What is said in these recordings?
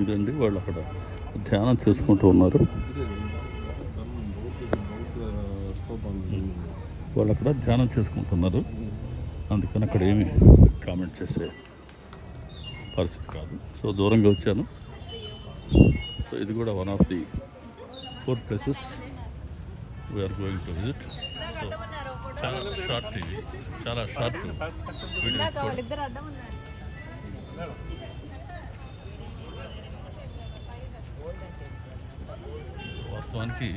ఇదండి వాళ్ళు అక్కడ ధ్యానం చేసుకుంటూ ఉన్నారు. వాళ్ళు అక్కడ ధ్యానం చేసుకుంటున్నారు. అందుకని అక్కడ ఏమి కామెంట్ చేసే పరిస్థితి కాదు. సో దూరంగా వచ్చాను. సో ఇది కూడా one of the 4 places we are going to visit. So చాలా షార్ట్ టీవీ, చాలా షార్ట్ వీడియో. వాస్తవానికి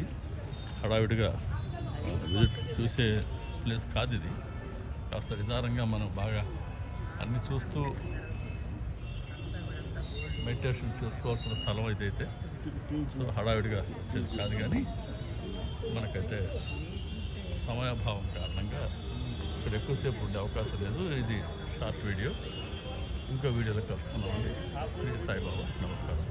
హడావిడిగా విజిట్ చూసే ప్లేస్ కాదు ఇది. కాస్త నిదానంగా మనం బాగా అన్నీ చూస్తూ మెడిటేషన్ చేసుకోవాల్సిన స్థలం ఇదైతే. సో హడావిడిగా వచ్చేది కాదు, కానీ మనకైతే సమయాభావం కారణంగా ఇక్కడ ఎక్కువసేపు ఉండే అవకాశం లేదు. ఇది షార్ట్ వీడియో. ఇంకో వీడియోలో కలుసుకున్నామండి. శ్రీ సాయిబాబా. నమస్కారం.